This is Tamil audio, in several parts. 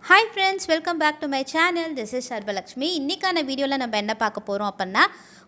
Hi friends, welcome back to my channel. This is Sharbhalakshmi. இன்னைக்கான வீடியோல நம்ம என்ன பார்க்க போறோம் அப்படினா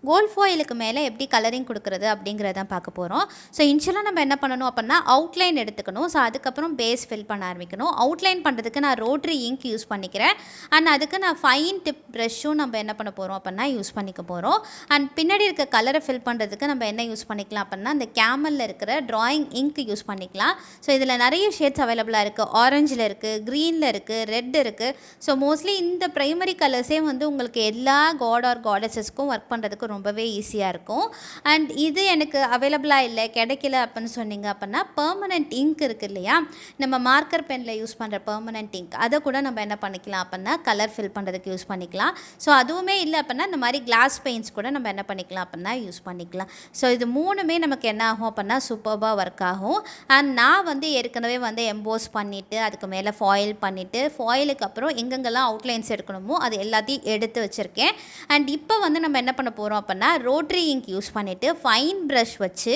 கோல்ட் ஃபாயிலுக்கு மேலே எப்படி கலரிங் கொடுக்கிறது அப்படிங்கறத பார்க்க போறோம். சோ இனிஷியலா நம்ம என்ன பண்ணனும் அப்படினா அவுட்லைன் எடுத்துக்கணும். சோ அதுக்கு அப்புறம் பேஸ் ஃபில் பண்ண ஆரம்பிக்கணும். அவுட்லைன் பண்றதுக்கு நான் ரோட்டரி இங்க் யூஸ் பண்ணிக்கிறேன். and அதுக்கு நான் ஃபைன் டிப் பிரஷும் நம்ம என்ன பண்ண போறோம் அப்படினா யூஸ் பண்ணிக்க போறோம். and பின்னாடி இருக்க கலரை ஃபில் பண்றதுக்கு நம்ம என்ன யூஸ் பண்ணிக்கலாம் அப்படினா அந்த CAMELல இருக்கிற டிராயிங் இங்க் யூஸ் பண்ணிக்கலாம். சோ இதுல நிறைய ஷேட்ஸ் அவேலபிளா இருக்கு. ஆரஞ்சுல இருக்கு, greenல இருக்கு, ரெட் இருக்கு. ஸோ மோஸ்ட்லி இந்த ப்ரைமரி கலர்ஸே வந்து உங்களுக்கு எல்லா காட் ஆர் காடஸஸ்க்கும் ஒர்க் பண்ணுறதுக்கு ரொம்பவே ஈஸியாக இருக்கும். அண்ட் இது எனக்கு அவைலபிளாக இல்லை கிடைக்கல அப்படின்னு சொன்னீங்க அப்படின்னா பெர்மனெண்ட் இங்க் இருக்குது இல்லையா, நம்ம மார்க்கர் பெனில் யூஸ் பண்ணுற பெர்மனெண்ட் இங்க் அதை கூட நம்ம என்ன பண்ணிக்கலாம் அப்படின்னா கலர் ஃபில் பண்ணுறதுக்கு யூஸ் பண்ணிக்கலாம். ஸோ அதுவுமே இல்லை அப்படின்னா இந்த மாதிரி கிளாஸ் பெயிண்ட்ஸ் கூட நம்ம என்ன பண்ணிக்கலாம் அப்படின்னா யூஸ் பண்ணிக்கலாம். ஸோ இது மூணுமே நமக்கு என்ன ஆகும் அப்படின்னா சூப்பராக ஒர்க் ஆகும். அண்ட் நான் வந்து ஏற்கனவே வந்து எம்போஸ் பண்ணிவிட்டு அதுக்கு மேலே ஃபாயில் பண்ணிவிட்டு ஃபாயிலுக்கு அப்புறம் எங்கெங்கெல்லாம் அவுட்லைன்ஸ் எடுக்கணுமோ அது எல்லாத்தையும் எடுத்து வச்சுருக்கேன். அண்ட் இப்போ வந்து நம்ம என்ன பண்ண போகிறோம் அப்படின்னா ரோட்டரி இங்க் யூஸ் பண்ணிவிட்டு ஃபைன் ப்ரஷ் வச்சு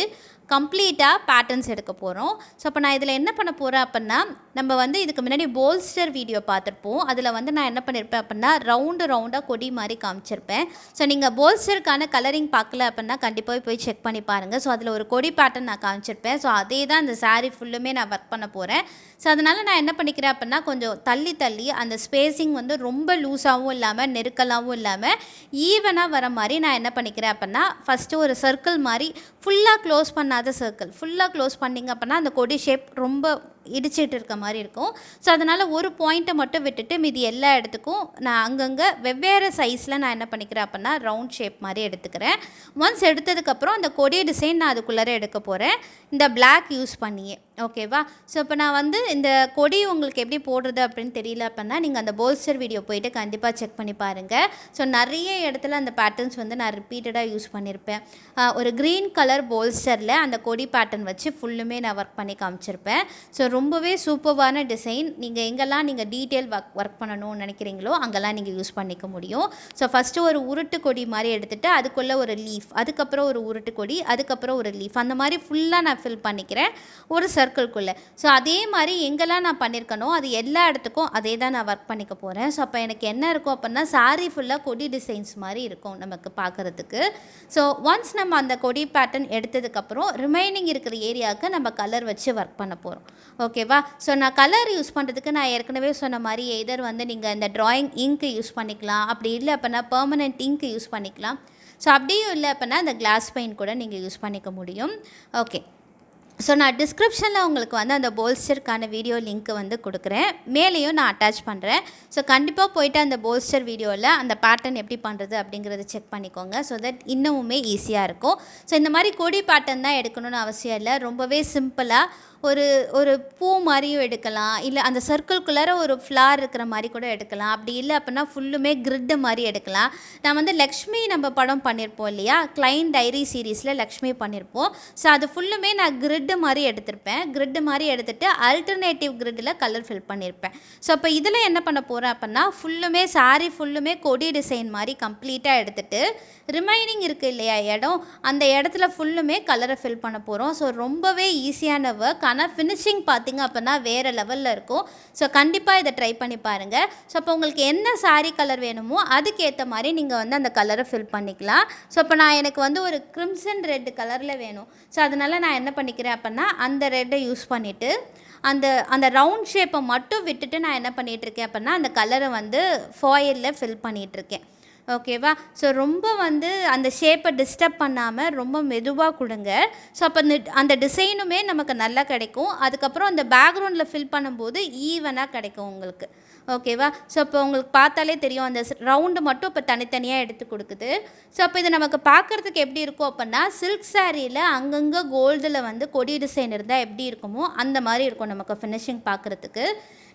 கம்ப்ளீட்டாக பேட்டர்ன்ஸ் எடுக்க போகிறோம். ஸோ அப்போ நான் இதில் என்ன பண்ண போகிறேன் அப்படின்னா நம்ம வந்து இதுக்கு முன்னாடி போல்ஸ்டர் வீடியோ பார்த்துருப்போம். அதில் வந்து நான் என்ன பண்ணியிருப்பேன் அப்படின்னா ரவுண்டாக கொடி மாதிரி காமிச்சிருப்பேன். ஸோ நீங்கள் போல்ஸ்டருக்கான கலரிங் பார்க்கல அப்படின்னா கண்டிப்பாக போய் செக் பண்ணி பாருங்கள். ஸோ அதில் ஒரு கொடி பேட்டர்ன் நான் காமிச்சிருப்பேன். ஸோ அதே தான் இந்த சாரீ ஃபுல்லுமே நான் ஒர்க் பண்ண போகிறேன். ஸோ அதனால் நான் என்ன பண்ணிக்கிறேன் அப்படின்னா கொஞ்சம் தள்ளி அந்த ஸ்பேஸிங் வந்து ரொம்ப லூஸாகவும் இல்லாமல் நெருக்கலாகவும் இல்லாமல் ஈவனாக வர மாதிரி நான் என்ன பண்ணிக்கிறேன் அப்படின்னா ஃபஸ்ட்டு ஒரு சர்க்கிள் மாதிரி ஃபுல்லாக க்ளோஸ் பண்ணாத சர்க்கிள் ஃபுல்லாக க்ளோஸ் பண்ணிங்க அப்படின்னா அந்த கொடி ஷேப் ரொம்ப இடிச்சிட்டு இருக்க மாதிரி இருக்கும். ஸோ அதனால் ஒரு பாயிண்ட்டை மட்டும் விட்டுட்டு மீதி எல்லா இடத்துக்கும் நான் அங்கங்கே வெவ்வேறு சைஸில் நான் என்ன பண்ணிக்கிறேன் அப்படின்னா ரவுண்ட் ஷேப் மாதிரி எடுத்துக்கிறேன். ஒன்ஸ் எடுத்ததுக்கப்புறம் அந்த கொடி டிசைன் நான் அதுக்குள்ளார எடுக்க போகிறேன் இந்த பிளாக் யூஸ் பண்ணியே. ஓகேவா? ஸோ இப்போ நான் வந்து இந்த கொடி உங்களுக்கு எப்படி போடுறது அப்படின்னு தெரியல அப்படின்னா நீங்கள் அந்த போல்ஸ்டர் வீடியோ போயிட்டு கண்டிப்பாக செக் பண்ணி பாருங்கள். ஸோ நிறைய இடத்துல அந்த பேட்டர்ன்ஸ் வந்து நான் ரிப்பீட்டடாக யூஸ் பண்ணியிருப்பேன். ஒரு க்ரீன் கலர் போல்ஸ்டரில் அந்த கொடி பேட்டர்ன் வச்சு ஃபுல்லுமே நான் ஒர்க் பண்ணி காமிச்சிருப்பேன். ஸோ ரொம்பவே சூப்பர்வான டிசைன். நீங்கள் எங்கெல்லாம் நீங்கள் டீட்டெயில் ஒர்க் பண்ணணும்னு நினைக்கிறீங்களோ அங்கெல்லாம் நீங்கள் யூஸ் பண்ணிக்க முடியும். ஸோ ஃபஸ்ட்டு ஒரு உருட்டு கொடி மாதிரி எடுத்துகிட்டு அதுக்குள்ளே ஒரு லீஃப், அதுக்கப்புறம் ஒரு உருட்டு கொடி, அதுக்கப்புறம் ஒரு லீஃப், அந்த மாதிரி ஃபுல்லாக நான் ஃபில் பண்ணிக்கிறேன் ஒரு சர்க்கிள்குள்ளே. ஸோ அதே மாதிரி எங்கெல்லாம் நான் பண்ணியிருக்கணும் அது எல்லா இடத்துக்கும் அதே தான் நான் ஒர்க் பண்ணிக்க போகிறேன். ஸோ அப்போ எனக்கு என்ன இருக்கும் அப்படின்னா சாரீ ஃபுல்லாக கொடி டிசைன்ஸ் மாதிரி இருக்கும் நமக்கு பார்க்குறதுக்கு. ஸோ ஒன்ஸ் நம்ம அந்த கொடி பேட்டர்ன் எடுத்ததுக்கப்புறம் ரிமைனிங் இருக்கிற ஏரியாவுக்கு நம்ம கலர் வச்சு ஒர்க் பண்ண போகிறோம். ஓகேவா? ஸோ நான் கலர் யூஸ் பண்ணுறதுக்கு நான் ஏற்கனவே சொன்ன மாதிரி எதர் வந்து நீங்கள் இந்த ட்ராயிங் இங்க்கு யூஸ் பண்ணிக்கலாம், அப்படி இல்லை அப்படின்னா பெர்மனெண்ட் இங்க் யூஸ் பண்ணிக்கலாம். ஸோ அப்படியும் இல்லை அப்படின்னா இந்த கிளாஸ் பெயிண்ட் கூட நீங்கள் யூஸ் பண்ணிக்க முடியும். ஓகே, ஸோ நான் டிஸ்கிரிப்ஷனில் உங்களுக்கு வந்து அந்த போல்ஸ்டருக்கான வீடியோ லிங்க்கு வந்து கொடுக்குறேன், மேலேயும் நான் அட்டாச் பண்ணுறேன். ஸோ கண்டிப்பாக போய்ட்டு அந்த போல்ஸ்டர் வீடியோவில் அந்த பேட்டர்ன் எப்படி பண்ணுறது அப்படிங்கிறத செக் பண்ணிக்கோங்க. ஸோ தட் இன்னமுமே ஈஸியாக இருக்கும். ஸோ இந்த மாதிரி கொடி பேட்டர்ன் தான் எடுக்கணும்னு அவசியம் இல்லை. ரொம்பவே சிம்பிளாக ஒரு பூ மாதிரியும் எடுக்கலாம், இல்லை அந்த சர்க்கிள்குள்ளார ஒரு ஃப்ளார் இருக்கிற மாதிரி கூட எடுக்கலாம். அப்படி இல்லை அப்படின்னா ஃபுல்லுமே கிரிட்டு மாதிரி எடுக்கலாம். நான் வந்து லக்ஷ்மி நம்ம படம் பண்ணியிருப்போம் இல்லையா, கிளைன் டைரி சீரீஸில் லக்ஷ்மி பண்ணியிருப்போம். ஸோ அது ஃபுல்லுமே நான் கிரிட்டு மாதிரி எடுத்திருப்பேன். கிரிட்டு மாதிரி எடுத்துகிட்டு அல்டர்னேட்டிவ் கிரிட்டில் கலர் ஃபில் பண்ணியிருப்பேன். ஸோ அப்போ இதில் என்ன பண்ண போகிறேன் அப்படின்னா ஃபுல்லுமே சாரீ ஃபுல்லுமே கொடி டிசைன் மாதிரி கம்ப்ளீட்டாக எடுத்துகிட்டு ரிமைனிங் இருக்குது இல்லையா இடம், அந்த இடத்துல ஃபுல்லுமே கலரை ஃபில் பண்ண போகிறோம். ஸோ ரொம்பவே ஈஸியான ஒர்க், ஆனால் ஃபினிஷிங் பார்த்திங்க அப்படின்னா வேறு லெவலில் இருக்கும். ஸோ கண்டிப்பாக இதை ட்ரை பண்ணி பாருங்கள். ஸோ அப்போ உங்களுக்கு என்ன சாரீ கலர் வேணுமோ அதுக்கேற்ற மாதிரி நீங்கள் வந்து அந்த கலரை ஃபில் பண்ணிக்கலாம். ஸோ இப்போ நான் எனக்கு வந்து ஒரு கிரிம்சன் ரெட் கலரில் வேணும். ஸோ அதனால் நான் என்ன பண்ணிக்கிறேன் அப்படின்னா அந்த ரெட்டை யூஸ் பண்ணிவிட்டு அந்த ரவுண்ட் ஷேப்பை மட்டும் விட்டுட்டு நான் என்ன பண்ணிகிட்ருக்கேன் அப்படின்னா அந்த கலரை வந்து ஃபாயிலில் ஃபில் பண்ணிகிட்ருக்கேன். ஓகேவா? ஸோ ரொம்ப வந்து அந்த ஷேப்பை டிஸ்டர்ப் பண்ணாமல் ரொம்ப மெதுவாக கொடுங்க. ஸோ அப்போ அந்த டிசைனுமே நமக்கு நல்லா கிடைக்கும். அதுக்கப்புறம் அந்த பேக்ரவுண்டில் ஃபில் பண்ணும்போது ஈவனாக கிடைக்கும் உங்களுக்கு. ஓகேவா? ஸோ இப்போ உங்களுக்கு பார்த்தாலே தெரியும் அந்த ரவுண்டு மட்டும் இப்போ தனித்தனியாக எடுத்து கொடுக்குது. ஸோ அப்போ இது நமக்கு பார்க்குறதுக்கு எப்படி இருக்கும் அப்படின்னா சில்க் சாரியில் அங்கங்கே கோல்டில் வந்து கொடி டிசைன் இருந்தால் எப்படி இருக்குமோ அந்த மாதிரி இருக்கும் நமக்கு ஃபினிஷிங் பார்க்குறதுக்கு.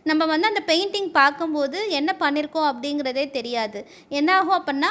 நம்ம வந்து அந்த பெயிண்டிங் பார்க்கும்போது என்ன பண்ணியிருக்கோம் அப்படிங்கிறதே தெரியாது. என்ன ஆகும் அப்படின்னா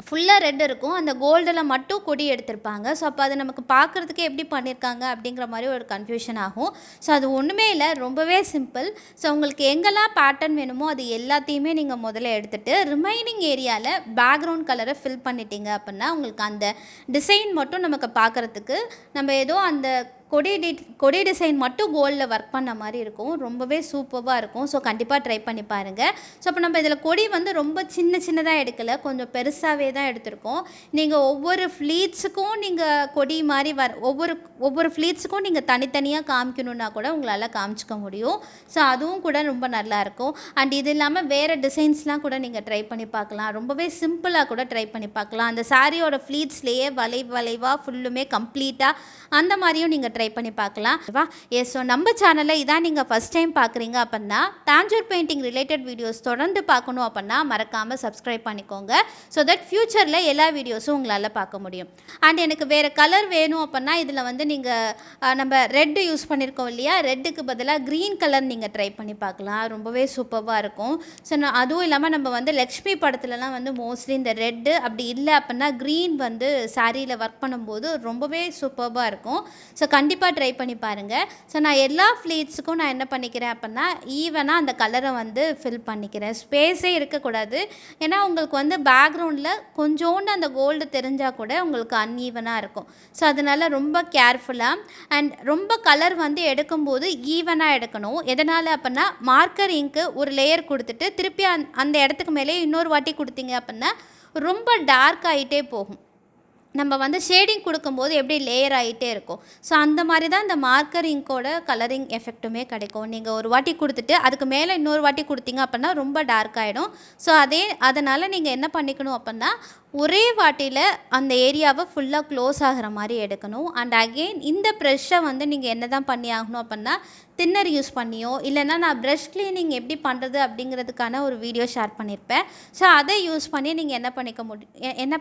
ஃபுல்லாக ரெட் இருக்கும், அந்த கோல்டில் மட்டும் கொடி எடுத்திருப்பாங்க. ஸோ அப்போ அது நமக்கு பார்க்குறதுக்கு எப்படி பண்ணியிருக்காங்க அப்படிங்கிற மாதிரி ஒரு கன்ஃபியூஷன் ஆகும். ஸோ அது ஒன்றுமே இல்லை, ரொம்பவே சிம்பிள். ஸோ உங்களுக்கு எங்கெல்லாம் பேட்டர்ன் வேணுமோ அது எல்லாத்தையுமே நீங்கள் முதல்ல எடுத்துகிட்டு ரிமைனிங் ஏரியாவில் பேக்ரவுண்ட் கலரை ஃபில் பண்ணிட்டீங்க அப்படின்னா உங்களுக்கு அந்த டிசைன் மட்டும் நமக்கு பார்க்குறதுக்கு நம்ம ஏதோ அந்த கொடி டிசைன் மட்டும் கோல்டில் ஒர்க் பண்ண மாதிரி இருக்கும். ரொம்பவே சூப்பராக இருக்கும். ஸோ கண்டிப்பாக ட்ரை பண்ணி பாருங்கள். ஸோ அப்போ நம்ம இதில் கொடி வந்து ரொம்ப சின்னதாக எடுக்கலை, கொஞ்சம் பெருசாகவே தான் எடுத்திருக்கோம். நீங்கள் ஒவ்வொரு ஃப்ளீட்ஸுக்கும் நீங்கள் கொடி மாதிரி ஒவ்வொரு ஃப்ளீட்ஸுக்கும் நீங்கள் தனித்தனியாக காமிக்கணுன்னா கூட உங்களால் காமிச்சிக்க முடியும். ஸோ அதுவும் கூட ரொம்ப நல்லாயிருக்கும். அண்ட் இது இல்லாமல் வேறு டிசைன்ஸ்லாம் கூட நீங்கள் ட்ரை பண்ணி பார்க்கலாம். ரொம்பவே சிம்பிளாக கூட ட்ரை பண்ணி பார்க்கலாம். அந்த சாரியோட ஃப்ளீட்ஸ்லேயே வளைவாக ஃபுல்லுமே கம்ப்ளீட்டாக அந்த மாதிரியும் நீங்கள் ட்ரை பண்ணி பார்க்கலாம். எஸ், ஸோ நம்ம சேனலில் இதான் நீங்கள் ஃபஸ்ட் டைம் பார்க்குறீங்க அப்படின்னா டான்ஜோர் பெயிண்டிங் ரிலேட்டட் வீடியோஸ் தொடர்ந்து பார்க்கணும் அப்படின்னா மறக்காமல் சப்ஸ்கிரைப் பண்ணிக்கோங்க. ஸோ தட் ஃப்யூச்சரில் எல்லா வீடியோஸும் உங்களால் பார்க்க முடியும். அண்ட் எனக்கு வேறு கலர் வேணும் அப்படின்னா இதில் வந்து நீங்கள் நம்ம ரெட்டு யூஸ் பண்ணியிருக்கோம் இல்லையா, ரெட்டுக்கு பதிலாக க்ரீன் கலர் நீங்கள் ட்ரை பண்ணி பார்க்கலாம். ரொம்பவே சூப்பராக இருக்கும். ஸோ அதுவும் இல்லாமல் நம்ம வந்து லக்ஷ்மி படத்துலலாம் வந்து மோஸ்ட்லி இந்த ரெட்டு அப்படி இல்லை அப்படின்னா க்ரீன் வந்து சாரியில் ஒர்க் பண்ணும்போது ரொம்பவே சூப்பராக இருக்கும். ஸோ கண்டிப்பாக ட்ரை பண்ணி பாருங்கள். ஸோ நான் எல்லா ஃப்ளீட்ஸுக்கும் நான் என்ன பண்ணிக்கிறேன் அப்படின்னா ஈவனாக அந்த கலரை வந்து ஃபில் பண்ணிக்கிறேன். ஸ்பேஸே இருக்கக்கூடாது. ஏன்னா உங்களுக்கு வந்து பேக்ரவுண்டில் கொஞ்சோண்டு அந்த கோல்டு தெரிஞ்சால் கூட உங்களுக்கு அன்ஈவனாக இருக்கும். ஸோ அதனால் ரொம்ப கேர்ஃபுல்லாக அண்ட் ரொம்ப கலர் வந்து எடுக்கும்போது ஈவனாக எடுக்கணும். எதனால் அப்படின்னா மார்க்கர் இங்க்கு ஒரு லேயர் கொடுத்துட்டு திருப்பி அந்த இடத்துக்கு மேலே இன்னொரு வாட்டி கொடுத்தீங்க அப்படின்னா ரொம்ப டார்க் ஆகிட்டே போகும். நம்ம வந்து ஷேடிங் கொடுக்கும்போது எப்படி லேயர் ஆகிட்டே இருக்கும். ஸோ அந்த மாதிரி தான் இந்த மார்க்கர் இங்கோட கலரிங் எஃபெக்ட்டுமே கிடைக்கும். நீங்கள் ஒரு வாட்டி கொடுத்துட்டு அதுக்கு மேலே இன்னொரு வாட்டி கொடுத்தீங்க அப்படின்னா ரொம்ப டார்க் ஆகிடும். ஸோ அதனால் நீங்கள் என்ன பண்ணிக்கணும் அப்படின்னா ஒரே வாட்டியில் அந்த ஏரியாவை ஃபுல்லாக க்ளோஸ் ஆகிற மாதிரி எடுக்கணும். அண்ட் அகெயின் இந்த ப்ரெஷ்ஷை வந்து நீங்கள் என்ன தான் பண்ணி ஆகணும் அப்படின்னா தின்னர் யூஸ் பண்ணியோ இல்லைன்னா நான் ப்ரஷ் க்ளீனிங் எப்படி பண்ணுறது அப்படிங்கிறதுக்கான ஒரு வீடியோ ஷேர் பண்ணியிருப்பேன். ஸோ அதை யூஸ் பண்ணி நீங்கள் என்ன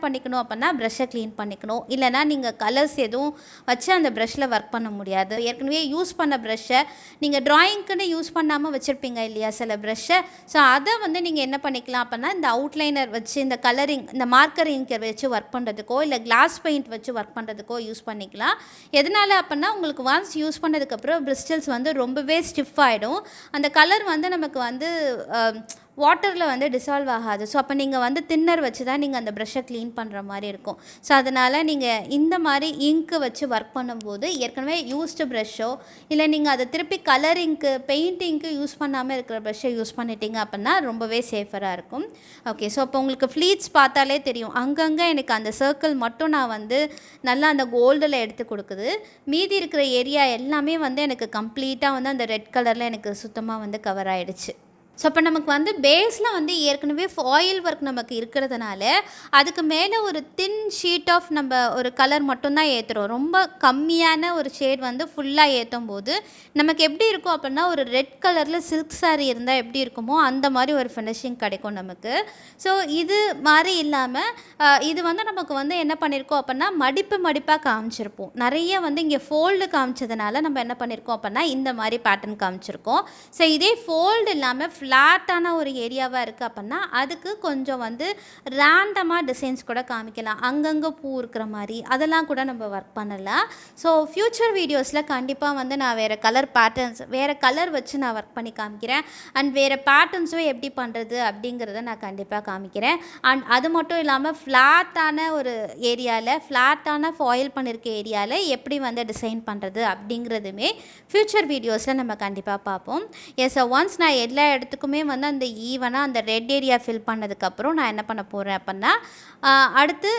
பண்ணிக்கணும் அப்படின்னா ப்ரஷ்ஷை க்ளீன் பண்ணிக்கணும். இல்லைனா நீங்கள் கலர்ஸ் எதுவும் வச்சு அந்த ப்ரஷ்ஷில் ஒர்க் பண்ண முடியாது. ஏற்கனவே யூஸ் பண்ண ப்ரஷ்ஷை நீங்கள் ட்ராயிங்க்குன்னு யூஸ் பண்ணாமல் வச்சுருப்பீங்க இல்லையா சில ப்ரஷ்ஷை. ஸோ அதை வந்து நீங்கள் என்ன பண்ணிக்கலாம் அப்படின்னா இந்த அவுட்லைனர் வச்சு இந்த கலரிங் இந்த மார்க்கர் இங்கர் வச்சு ஒர்க் பண்ணுறதுக்கோ இல்லை கிளாஸ் பெயிண்ட் வச்சு ஒர்க் பண்ணுறதுக்கோ யூஸ் பண்ணிக்கலாம். எதனால் அப்படின்னா உங்களுக்கு ஒன்ஸ் யூஸ் பண்ணதுக்கப்புறம் பிரிஸ்டல்ஸ் வந்து ரொம்பவே ஸ்டிஃப் ஆகிடும். அந்த கலர் வந்து நமக்கு வந்து வாட்டரில் வந்து டிசால்வ் ஆகாது. ஸோ அப்போ நீங்கள் வந்து தின்னர் வச்சு தான் நீங்கள் அந்த ப்ரஷ்ஷை க்ளீன் பண்ணுற மாதிரி இருக்கும். ஸோ அதனால் நீங்கள் இந்த மாதிரி இங்க்கு வச்சு ஒர்க் பண்ணும்போது ஏற்கனவே யூஸ்டு ப்ரஷ்ஷோ இல்லை நீங்கள் அதை திருப்பி கலரிங்க்கு பெயிண்டிங்க்கு யூஸ் பண்ணாமல் இருக்கிற ப்ரஷ்ஷை யூஸ் பண்ணிட்டீங்க அப்படின்னா ரொம்பவே சேஃபராக இருக்கும். ஓகே, ஸோ அப்போ உங்களுக்கு ஃப்ளீட்ஸ் பார்த்தாலே தெரியும். அங்கங்கே எனக்கு அந்த சர்க்கிள் மட்டும் நான் வந்து நல்லா அந்த கோல்டில் எடுத்து கொடுக்குது. மீதி இருக்கிற ஏரியா எல்லாமே வந்து எனக்கு கம்ப்ளீட்டாக வந்து அந்த ரெட் கலரில் எனக்கு சுத்தமாக வந்து கவர் ஆகிடுச்சு. ஸோ அப்போ நமக்கு வந்து பேஸில் வந்து ஏற்கனவே ஃபாயில் ஒர்க் நமக்கு இருக்கிறதுனால அதுக்கு மேலே ஒரு தின் ஷீட் ஆஃப் நம்ம ஒரு கலர் மட்டும்தான் ஏற்றுறோம். ரொம்ப கம்மியான ஒரு ஷேட் வந்து ஃபுல்லாக ஏற்றும் போது நமக்கு எப்படி இருக்கும் அப்படின்னா ஒரு ரெட் கலரில் சில்க் சாரீ இருந்தால் எப்படி இருக்குமோ அந்த மாதிரி ஒரு ஃபினிஷிங் கிடைக்கும் நமக்கு. ஸோ இது மாதிரி இல்லாமல் இது வந்து நமக்கு வந்து என்ன பண்ணியிருக்கோம் அப்படின்னா மடிப்பாக காமிச்சிருப்போம். நிறைய வந்து இங்கே ஃபோல்டு காமிச்சதுனால நம்ம என்ன பண்ணியிருக்கோம் அப்படின்னா இந்த மாதிரி பேட்டர்ன் காமிச்சிருக்கோம். ஸோ இதே ஃபோல்டு இல்லாமல் ஃப்ளாட்டான ஒரு ஏரியாவாக இருக்குது அப்படின்னா அதுக்கு கொஞ்சம் வந்து ரேண்டமாக டிசைன்ஸ் கூட காமிக்கலாம். அங்கங்கே பூ இருக்கிற மாதிரி அதெல்லாம் கூட நம்ம ஒர்க் பண்ணலாம். ஸோ ஃப்யூச்சர் வீடியோஸில் கண்டிப்பாக வந்து நான் வேறு கலர் பேட்டர்ன்ஸ் வேறு கலர் வச்சு நான் ஒர்க் பண்ணி காமிக்கிறேன். அண்ட் வேறு பேட்டர்ன்ஸும் எப்படி பண்ணுறது அப்படிங்கிறத நான் கண்டிப்பாக காமிக்கிறேன். அண்ட் அது மட்டும் இல்லாமல் ஃப்ளாட்டான ஒரு ஏரியாவில் ஃப்ளாட்டான ஃபாயில் பண்ணியிருக்க ஏரியாவில் எப்படி வந்து டிசைன் பண்ணுறது அப்படிங்கிறதுமே ஃப்யூச்சர் வீடியோஸில் நம்ம கண்டிப்பாக பார்ப்போம். எஸ், ஒன்ஸ் நான் எல்லா இடத்துக்குமே வந்து அந்த ஈவனாக அந்த ரெட் ஏரியா ஃபில் பண்ணதுக்கப்புறம் நான் என்ன பண்ண போகிறேன் அப்படின்னா அடுத்து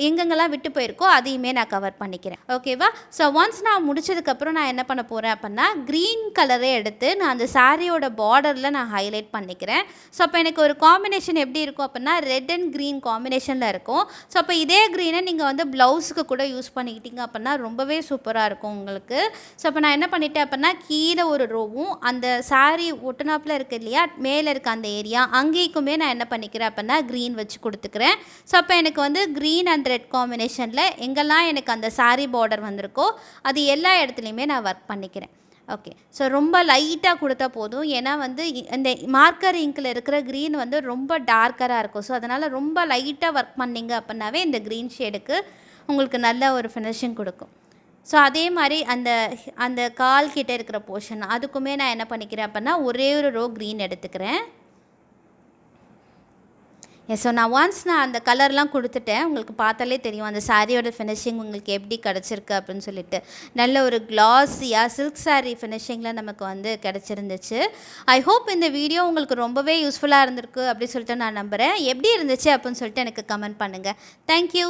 எங்கெங்கெல்லாம் விட்டு போயிருக்கோ அதையுமே நான் கவர் பண்ணிக்கிறேன். ஓகேவா? ஸோ ஒன்ஸ் நான் முடிச்சதுக்கப்புறம் நான் என்ன பண்ண போகிறேன் அப்படின்னா க்ரீன் கலரே எடுத்து நான் அந்த சாரியோட பார்டரில் நான் ஹைலைட் பண்ணிக்கிறேன். ஸோ அப்போ எனக்கு ஒரு காம்பினேஷன் எப்படி இருக்கும் அப்படின்னா ரெட் அண்ட் க்ரீன் காம்பினேஷனில் இருக்கும். ஸோ அப்போ இதே க்ரீனை நீங்கள் வந்து ப்ளவுஸுக்கு கூட யூஸ் பண்ணிக்கிட்டீங்க அப்படின்னா ரொம்பவே சூப்பராக இருக்கும் உங்களுக்கு. ஸோ அப்போ நான் என்ன பண்ணிட்டேன் அப்படின்னா கீழே ஒரு ரோவும் அந்த சாரி ஒட்டுனாப்பில் இருக்குது இல்லையா மேலே இருக்க அந்த ஏரியா அங்கேயுக்குமே நான் என்ன பண்ணிக்கிறேன் அப்படின்னா க்ரீன் வச்சு கொடுத்துக்கிறேன். ஸோ அப்போ எனக்கு வந்து க்ரீன் அண்ட் ரெட் காம்பினேஷனில் எங்கெல்லாம் எனக்கு அந்த சாரீ பார்டர் வந்திருக்கோ அது எல்லா இடத்துலையுமே நான் ஒர்க் பண்ணிக்கிறேன். ஓகே, ஸோ ரொம்ப லைட்டாக கொடுத்தா போதும். ஏன்னா வந்து இந்த மார்க்கர் இங்கில் இருக்கிற க்ரீன் வந்து ரொம்ப டார்க்கராக இருக்கும். ஸோ அதனால் ரொம்ப லைட்டாக ஒர்க் பண்ணிங்க அப்படின்னாவே இந்த க்ரீன் ஷேடுக்கு உங்களுக்கு நல்ல ஒரு ஃபினிஷிங் கொடுக்கும். ஸோ அதே மாதிரி அந்த கால் கிட்டே இருக்கிற போர்ஷன் அதுக்குமே நான் என்ன பண்ணிக்கிறேன் அப்படின்னா ஒரே ஒரு ரோ க்ரீன் எடுத்துக்கிறேன். ஸோ நான் அந்த கலர்லாம் கொடுத்துட்டேன். உங்களுக்கு பார்த்தாலே தெரியும் அந்த சாரியோட ஃபினிஷிங் உங்களுக்கு எப்படி கிடச்சிருக்கு அப்படின்னு சொல்லிட்டு. நல்ல ஒரு கிளாஸியாக சில்க் சாரீ ஃபினிஷிங்கில் நமக்கு வந்து கிடச்சிருந்துச்சு. ஐ ஹோப் இந்த வீடியோ உங்களுக்கு ரொம்பவே யூஸ்ஃபுல்லாக இருந்திருக்கு அப்படின்னு சொல்லிட்டு நான் நம்புகிறேன். எப்படி இருந்துச்சு அப்படின்னு சொல்லிட்டு எனக்கு கமெண்ட் பண்ணுங்கள். தேங்க்யூ.